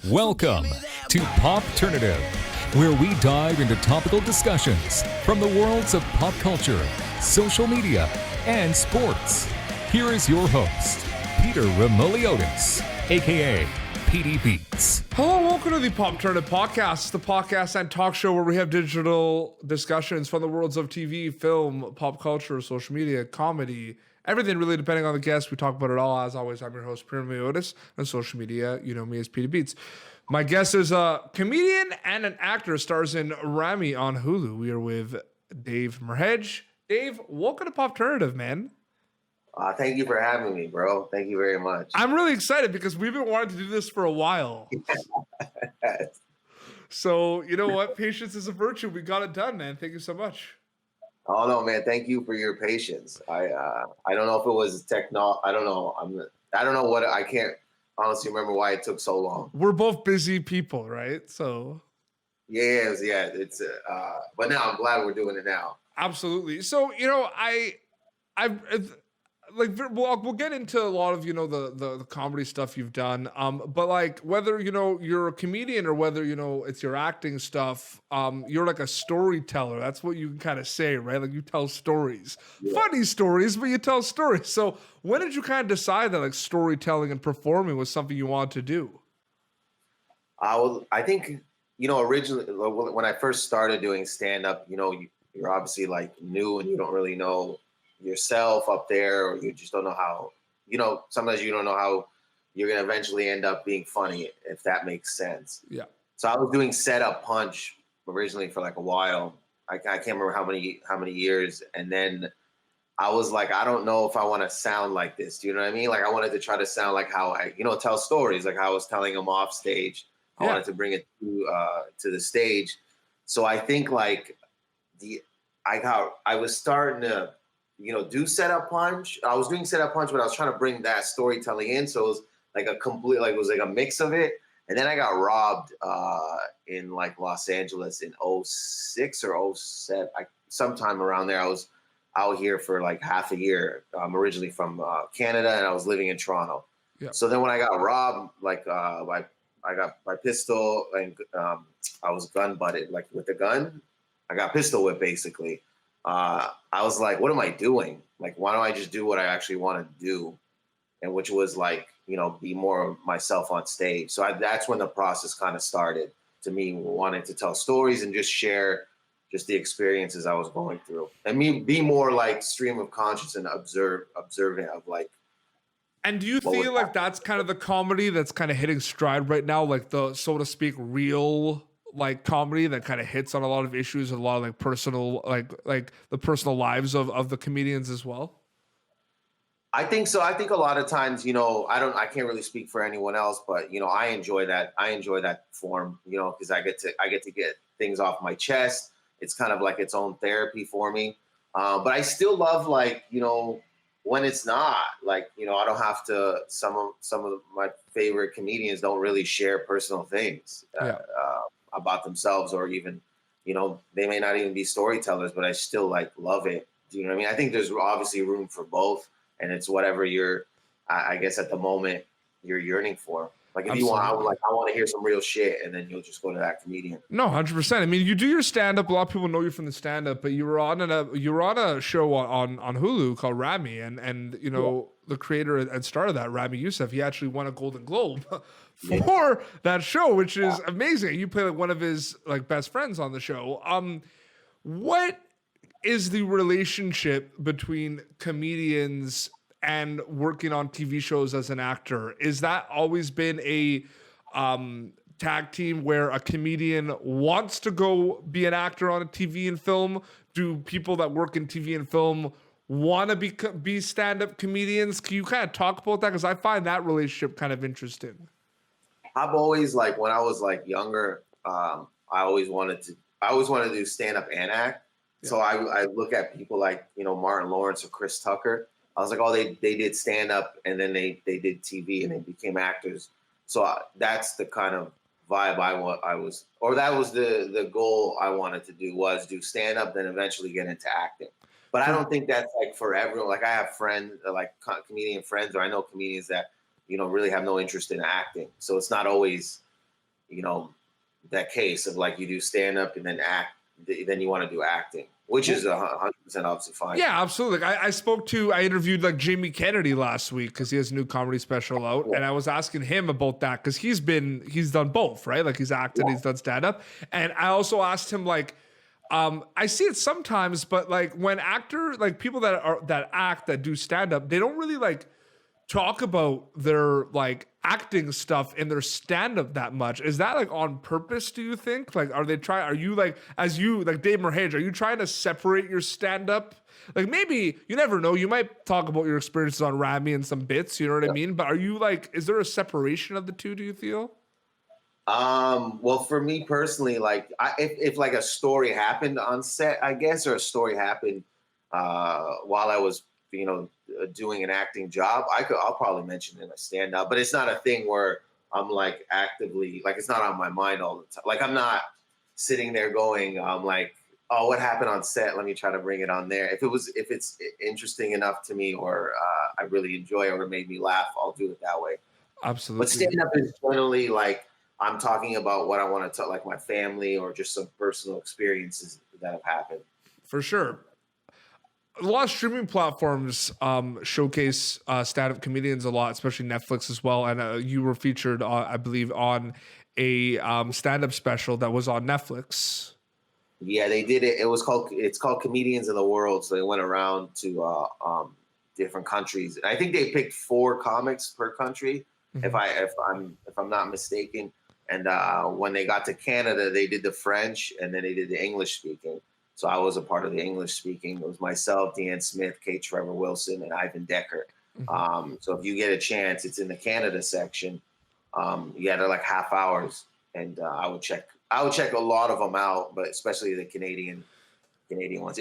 Welcome to Popternative, where we dive into topical discussions from the worlds of pop culture, social media, and sports. Here is your host, Peter Remoliotis, aka PD Beats. Hello, welcome to the Popternative podcast, the podcast and talk show where we have digital discussions from the worlds of TV, film, pop culture, social media, comedy, everything really depending on the guest. We talk about it all. As always, I'm your host, Peter Remoliotis. On social media, you know me as PD Beats. My guest is a comedian and an actor, stars in Ramy on Hulu. We are with Dave Merheje. Dave, welcome to Popternative, man. Thank you for having me, bro. Thank you very much. I'm really excited because we've been wanting to do this for a while. So, you know what? Patience is a virtue. We got it done, man. Thank you so much. Oh no, man! Thank you for your patience. I don't know if it was I don't know. I don't know what. I can't honestly remember why it took so long. We're both busy people, right? So. Yeah. It's but now I'm glad we're doing it now. Absolutely. So, you know, I've like we'll get into a lot of, you know, the comedy stuff you've done, but like whether, you know, you're a comedian or whether, you know, it's your acting stuff, you're like a storyteller. That's what you can kind of say, right? Like you tell stories, funny stories, but you tell stories. So when did you kind of decide that like storytelling and performing was something you wanted to do? I think, you know, originally when I first started doing stand-up, you know, you're obviously like new and you don't really know yourself up there, or you just don't know how, you know, sometimes you don't know how you're going to eventually end up being funny, if that makes sense. Yeah. So I was doing setup punch originally for like a while. I can't remember how many years. And then I was like, I don't know if I want to sound like this. Do you know what I mean? Like I wanted to try to sound like how I, you know, tell stories, like how I was telling them off stage. I wanted to bring it to the stage. So I think like I was starting to, you know, do setup punch. I was doing setup punch, but I was trying to bring that storytelling in. So it was like it was like a mix of it. And then I got robbed in like Los Angeles in 06 or 07. Sometime around there. I was out here for like half a year. I'm originally from Canada and I was living in Toronto. Yeah. So then when I got robbed, like I got my pistol and I was gun butted, like with the gun. I got pistol whipped basically. I was like, what am I doing? Like, why don't I just do what I actually want to do? And which was like, you know, be more of myself on stage. So that's when the process kind of started to me wanting to tell stories and just share just the experiences I was going through. And me be more like stream of conscious and observant of like. And do you feel like that's kind of the comedy that's kind of hitting stride right now? Like the, so to speak, real like comedy that kind of hits on a lot of issues and a lot of like personal, like the personal lives of the comedians as well? I think so. I think a lot of times, you know, I can't really speak for anyone else, but you know, I enjoy that form, you know, because I get to get things off my chest. It's kind of like its own therapy for me. But I still love, like, you know, when it's not like, you know, I don't have to, some of my favorite comedians don't really share personal things. About themselves, or even, you know, they may not even be storytellers, but I still like love it. Do you know what I mean? I think there's obviously room for both, and it's whatever you're, I guess at the moment you're yearning for. Like if you want, I want to hear some real shit, and then you'll just go to that comedian. No, 100%. I mean, you do your stand up. A lot of people know you from the stand up, but you were on a show on Hulu called Ramy, and you know the creator and star of that, Ramy Youssef, he actually won a Golden Globe for that show, which is amazing. You play like one of his like best friends on the show. What is the relationship between comedians and working on TV shows as an actor? Is that always been a tag team where a comedian wants to go be an actor on a TV and film? Do people that work in TV and film want to be stand-up comedians? Can you kind of talk about that? Because I find that relationship kind of interesting. I've always, like, when I was like younger, I always wanted to do stand-up and act. Yeah. So I look at people like, you know, Martin Lawrence or Chris Tucker. I was like, oh, they did stand up and then they did TV and they became actors. So that's the kind of vibe that was the goal I wanted to do, was do stand up, then eventually get into acting. But I don't think that's like for everyone. Like I have friends, like comedian friends, or I know comedians that, you know, really have no interest in acting. So it's not always you know, that case of like you do stand up and then then you want to do acting, which is 100% obviously fine. Yeah, absolutely. Like I interviewed like Jamie Kennedy last week because he has a new comedy special out, and I was asking him about that because he's done both, right? Like he's acted, he's done stand up, and I also asked him like, I see it sometimes, but like when people that do stand up, they don't really like talk about their like acting stuff in their stand-up that much. Is that like on purpose, do you think? Like are you like, as you like Dave Merheje, are you trying to separate your stand-up? Like maybe, you never know, you might talk about your experiences on Ramy and some bits, you know what I mean? But are you like, is there a separation of the two, do you feel? Well, for me personally, like if like a story happened on set, I guess, or a story happened while I was, doing an acting job, I'll probably mention it in a stand up, but it's not a thing where I'm like actively, like it's not on my mind all the time. Like I'm not sitting there going, like, oh, what happened on set? Let me try to bring it on there. If it's interesting enough to me, or I really enjoy it, or it made me laugh, I'll do it that way. Absolutely. But stand up is generally like I'm talking about what I want to talk, like my family or just some personal experiences that have happened. For sure. A lot of streaming platforms showcase stand-up comedians a lot, especially Netflix as well. And you were featured, I believe, on a stand-up special that was on Netflix. Yeah, they did it. It's called Comedians in the World. So they went around to different countries. And I think they picked 4 comics per country, if I'm not mistaken. And when they got to Canada, they did the French, and then they did the English speaking. So I was a part of the English speaking. It was myself, Deanne Smith, Kate Trevor Wilson, and Ivan Decker. So if you get a chance, it's in the Canada section. They're like half hours, and I would check a lot of them out, but especially the Canadian ones.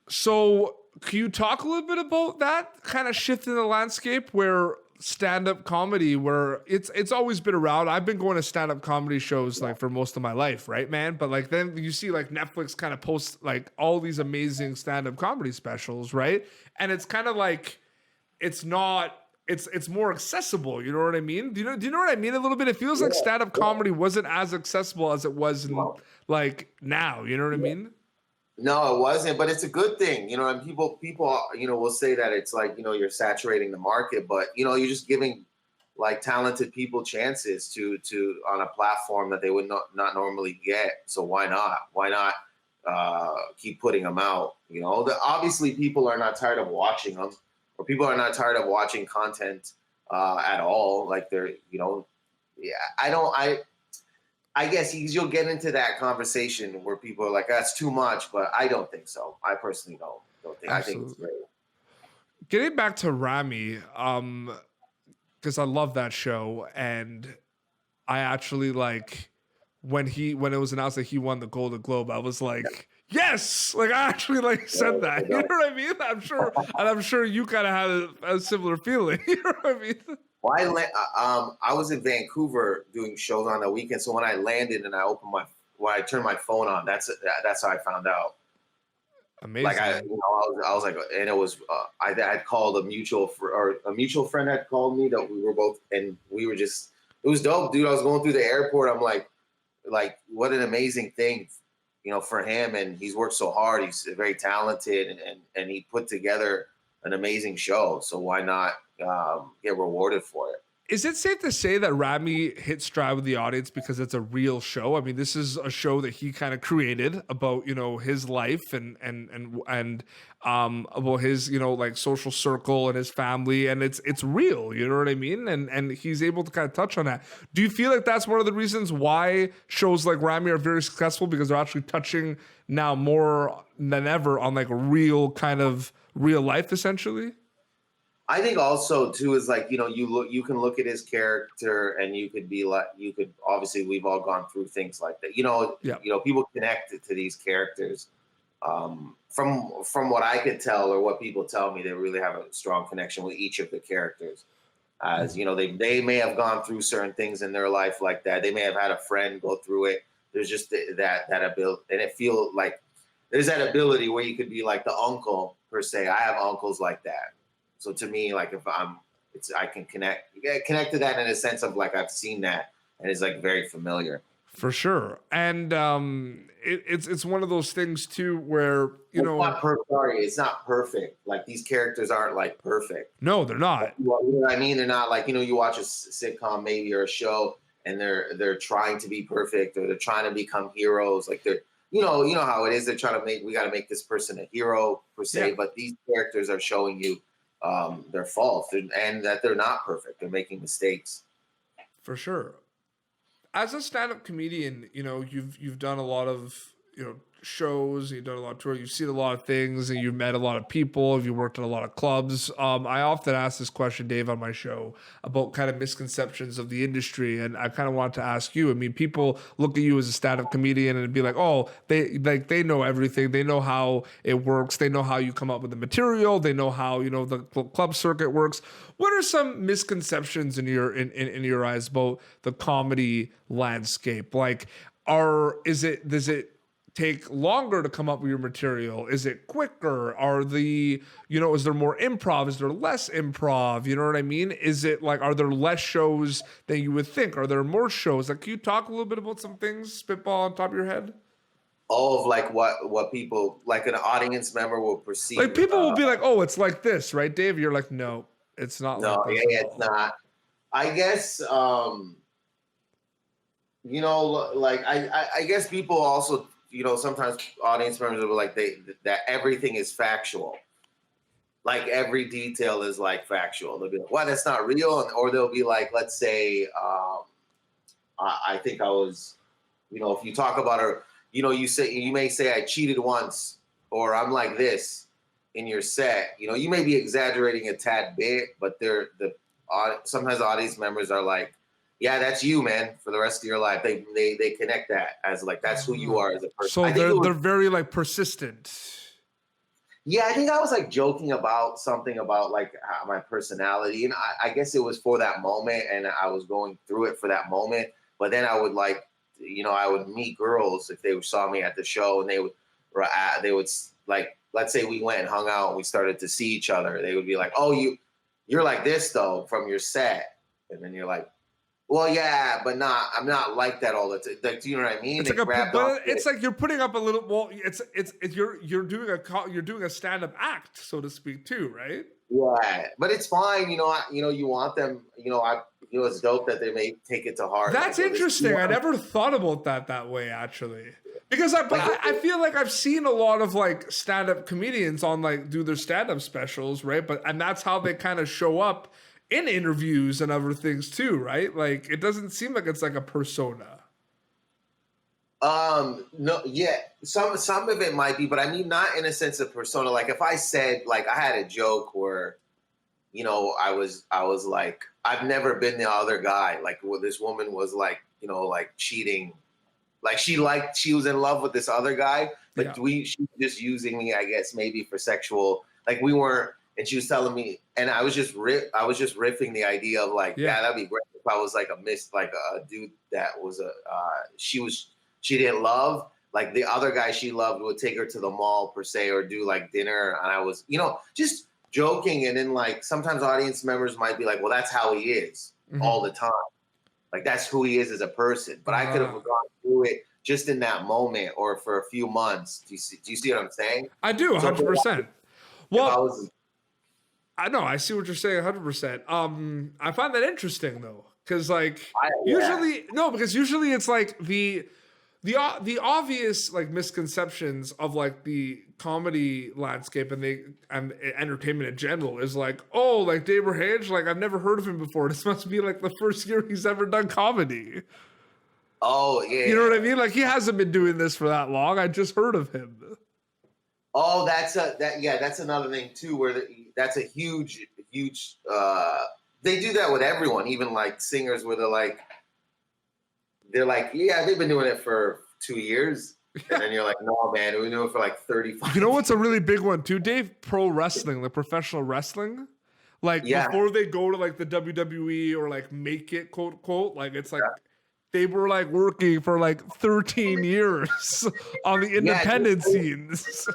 So can you talk a little bit about that kind of shift in the landscape where stand-up comedy, where it's always been around? I've been going to stand-up comedy shows like for most of my life, right, man? But like then you see like Netflix kind of post like all these amazing stand-up comedy specials, right? And it's kind of like it's more accessible, you know what I mean? Do you know what I mean a little bit? It feels like stand-up comedy wasn't as accessible as it was like now, you know what I mean? No, it wasn't, but it's a good thing, and people, will say that it's like, you're saturating the market, but, you're just giving like talented people chances to on a platform that they would not normally get. So why not keep putting them out? Obviously people are not tired of watching them, or people are not tired of watching content at all. Like they're, I guess you'll get into that conversation where people are like, that's too much, but I don't think so. I personally don't think. Absolutely. I think it's great. Getting back to Ramy, because I love that show, and I actually like when it was announced that he won the Golden Globe, I was like, yes, like I actually like said that. You know what I mean? I'm sure you kind of had a similar feeling. You know what I mean? Well, I was in Vancouver doing shows on the weekend. So when I landed and I turned my phone on, that's how I found out. Amazing. Like I was like, and it was I had called a mutual friend had called me that we were both, and we were just, it was dope, dude. I was going through the airport. I'm like what an amazing thing, for him. And he's worked so hard. He's very talented, and he put together an amazing show. So why not get rewarded for it? Is it safe to say that Ramy hit stride with the audience because it's a real show? I mean, this is a show that he kind of created about, his life and about his, like social circle and his family, and it's real, you know what I mean? And he's able to kind of touch on that. Do you feel like that's one of the reasons why shows like Ramy are very successful, because they're actually touching now more than ever on like real life, essentially? I think also too is like, you can look at his character and you could obviously, we've all gone through things like that. People connect to these characters. From what I could tell, or what people tell me, they really have a strong connection with each of the characters. As they may have gone through certain things in their life like that. They may have had a friend go through it. There's just that ability, and it feels like there's that ability where you could be like the uncle per se. I have uncles like that. So to me, like I can connect to that in a sense of like I've seen that, and is like very familiar. For sure. And it's one of those things too where, it's not perfect. Like these characters aren't like perfect. No, they're not. You know what I mean? They're not like, you watch a sitcom maybe or a show and they're trying to be perfect, or they're trying to become heroes. Like they're, you know how it is. They're trying to we got to make this person a hero per se, Yeah. but these characters are showing you their faults and that they're not perfect. They're making mistakes. For sure. As a stand-up comedian, you've done a lot of, shows, you've done a lot of tours, you've seen a lot of things, and you've met a lot of people, you've worked at a lot of clubs. I often ask this question, Dave, on my show about kind of misconceptions of the industry, and I kind of want to ask you. I mean, people look at you as a stand-up comedian and be like, oh, they know everything, they know how it works, they know how you come up with the material, they know how the club circuit works. What are some misconceptions in your eyes about the comedy landscape? Like, does it take longer to come up with your material? Is it quicker? Is there more improv? Is there less improv? You know what I mean? Is it like, are there less shows than you would think? Are there more shows? Like, can you talk a little bit about some things, spitball on top of your head? All of like what people, like an audience member will perceive. Like people will be like, oh, it's like this, right, Dave? You're like, no, it's not. No, like this it's not. I guess, like I guess people also, sometimes audience members will be like that everything is factual. Like every detail is like factual. They'll be like, well, that's not real. Or they'll be like, let's say, I think I was, if you talk about her, you may say I cheated once, or I'm like this in your set. You may be exaggerating a tad bit, but sometimes audience members are like, yeah, that's you, man, for the rest of your life. They connect that as like, that's who you are as a person. So they're very like persistent. Yeah, I think I was like joking about something about like my personality, and I guess it was for that moment, and I was going through it for that moment. But then I would like, I would meet girls if they saw me at the show, and they would like, let's say we went and hung out and we started to see each other. They would be like, oh, you're like this though from your set, and then you're like, well, yeah, but I'm not like that all the time. Like, do you know what I mean? It's like you're putting up a little. Well, it's you're doing a stand-up act, so to speak, too, right? Yeah, but it's fine. You want them. It's dope that they may take it to heart. That's like, interesting. I never thought about that way, actually, because I feel like I've seen a lot of like stand-up comedians on like do their stand-up specials, right? And that's how they kind of show up in interviews and other things too, right? Like it doesn't seem like it's like a persona. No, yeah, some of it might be, but I mean not in a sense of persona. Like if I said, like I had a joke where, I was like, I've never been the other guy. Like where this woman was like, like cheating, like she was in love with this other guy. Like she was just using me, I guess, maybe for sexual. Like we weren't. And she was telling me, and I was just riffing the idea of like, yeah, that'd be great if I was like a dude that was she didn't love, like the other guy she loved would take her to the mall per se or do like dinner, and I was, just joking, and then like sometimes audience members might be like, well, that's how he is all the time, like that's who he is as a person. But I could have gone through it just in that moment or for a few months. Do you see what I'm saying? I do, 100%. Well, I know. I see what you're saying 100%. I find that interesting though. Cause like usually it's like the obvious like misconceptions of like the comedy landscape and entertainment in general is like, oh, like Dave Merheje, like I've never heard of him before. This must be like the first year he's ever done comedy. Oh yeah. You know what I mean? Like he hasn't been doing this for that long. I just heard of him. Oh, that's another thing too, where that's a huge. They do that with everyone, even like singers, where they're like, yeah, they've been doing it for 2 years, and then you're like, no, man, we've been doing it for like 35. You know what's a really big one too, Dave? Pro wrestling, like professional wrestling. Like before they go to like the WWE or like make it, quote unquote, like it's like they were like working for like 13 years on the independent scenes.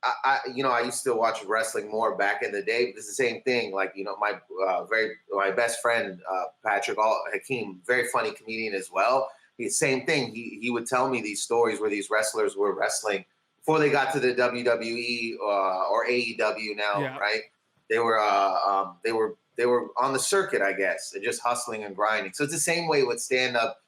I used to watch wrestling more back in the day. But it's the same thing. Like, my best friend Patrick Hakeem, very funny comedian as well. Same thing. He would tell me these stories where these wrestlers were wrestling before they got to the WWE or AEW now, Yeah. right? They were on the circuit, I guess, and just hustling and grinding. So it's the same way with stand up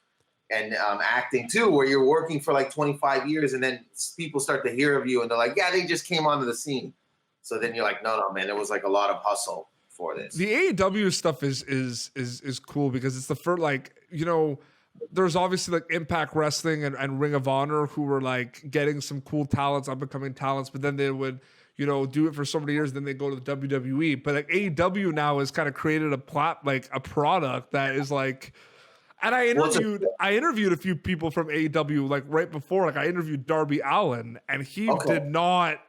and acting too, where you're working for like 25 years and then people start to hear of you and they're like, yeah, they just came onto the scene. So then you're like, no, man, there was like a lot of hustle for this. The AEW stuff is cool because it's the first, like, there's obviously like Impact Wrestling and Ring of Honor who were like getting some cool talents, up and coming talents, but then they would, do it for so many years, then they go to the WWE. But like AEW now has kind of created a product that is like. And I interviewed a few people from AEW like right before. Like I interviewed Darby Allin, and he did not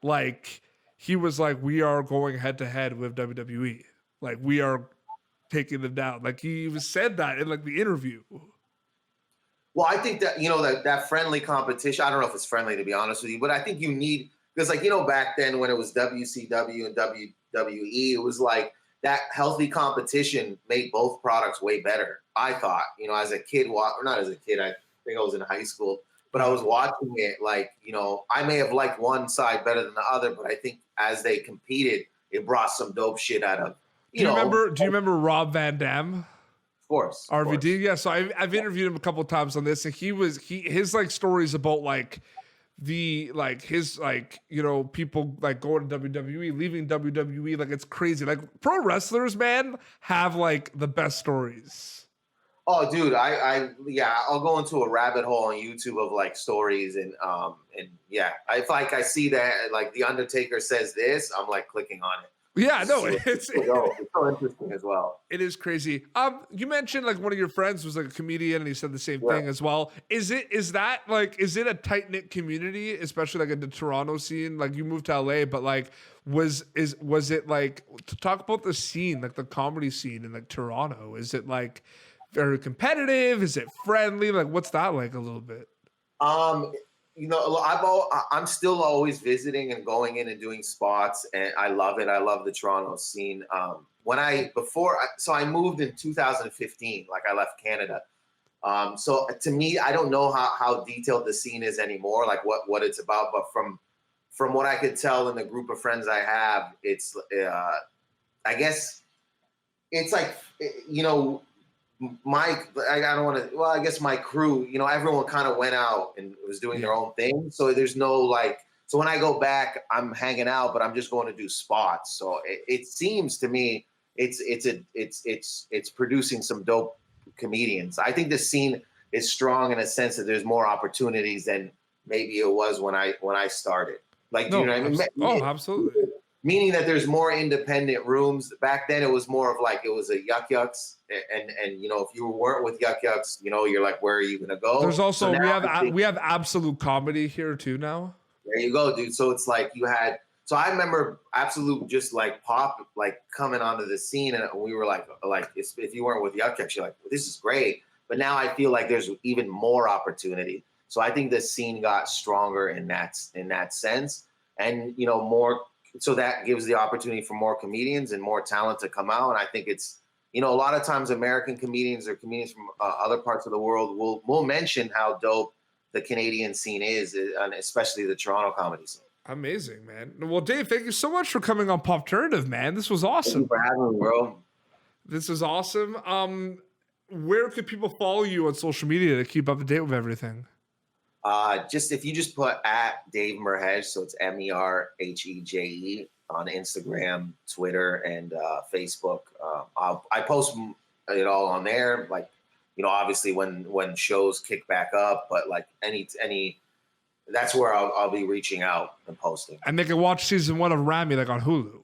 like. He was like, "We are going head to head with WWE. Like we are taking them down." Like he said that in like the interview. Well, I think that that friendly competition. I don't know if it's friendly, to be honest with you, but I think you need, because back then when it was WCW and WWE, it was like that healthy competition made both products way better. I thought, as a kid, or not as a kid, I think I was in high school, but I was watching it like, I may have liked one side better than the other, but I think as they competed, it brought some dope shit out of. Do you remember Rob Van Dam? Of course. RVD, yeah. So I've interviewed him a couple of times on this, and his like stories about like people like going to WWE, leaving WWE, like it's crazy. Like pro wrestlers, man, have like the best stories. Oh, dude, I'll go into a rabbit hole on YouTube of like stories and yeah, I see that like the Undertaker says this, I'm like clicking on it. Yeah, no, it's so interesting as well. It is crazy. You mentioned like one of your friends was like a comedian and he said the same thing as well. Is it a tight knit community, especially like in the Toronto scene? Like you moved to LA, but like was it like, to talk about the scene, like the comedy scene in like Toronto? Is it like very competitive? Is it friendly? Like what's that like a little bit? I'm still always visiting and going in and doing spots, and I love it. I love the Toronto scene. I moved in 2015, like I left Canada. So to me, I don't know how detailed the scene is anymore, like what it's about. But from what I could tell in the group of friends I have, it's I guess it's like, I guess my crew, everyone kind of went out and was doing their own thing. So there's no so when I go back, I'm hanging out, but I'm just going to do spots. So it seems to me it's producing some dope comedians. I think the scene is strong in a sense that there's more opportunities than maybe it was when I started. Like, do you know what I mean? Oh, absolutely. Meaning that there's more independent rooms. Back then it was more of like, it was a Yuck Yucks. And if you weren't with Yuck Yucks, you're like, where are you going to go? There's also, we have Absolute Comedy here too now. There you go, dude. So it's like so I remember Absolute just like pop, like coming onto the scene. And we were like if you weren't with Yuck Yucks, you're like, well, this is great. But now I feel like there's even more opportunity. So I think the scene got stronger in that sense. And, more, so that gives the opportunity for more comedians and more talent to come out. And I think it's, a lot of times American comedians or comedians from other parts of the world will mention how dope the Canadian scene is, and especially the Toronto comedy scene. Amazing, man. Well, Dave, thank you so much for coming on Popternative, man. This was awesome. Thank you for having me, bro. This is awesome. Where could people follow you on social media to keep up to date with everything? If you just put at Dave Merheje, so it's Merheje on Instagram, Twitter, and Facebook. I post it all on there. Like, obviously when shows kick back up, but like any, that's where I'll be reaching out and posting. And they can watch season 1 of Ramy like on Hulu.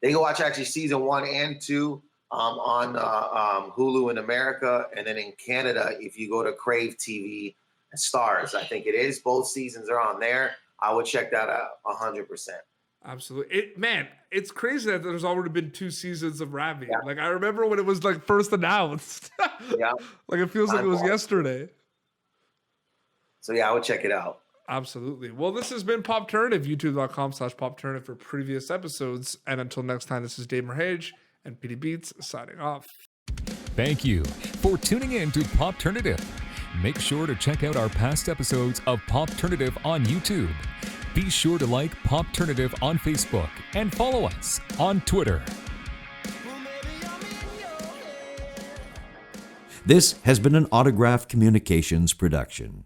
They can watch actually season 1 and 2 on Hulu in America, and then in Canada, if you go to Crave TV. Stars, I think it is. Both seasons are on there. I would check that out 100%. Absolutely. It's crazy that there's already been 2 seasons of Ramy. Yeah. Like I remember when it was like first announced. Yeah. Like it feels like it was yesterday. So yeah, I would check it out. Absolutely. Well, this has been Popternative, youtube.com/Popternative for previous episodes. And until next time, this is Dave Merheje and PD Beats signing off. Thank you for tuning in to Popternative. Make sure to check out our past episodes of Popternative on YouTube. Be sure to like Popternative on Facebook and follow us on Twitter. This has been an Autograph Communications production.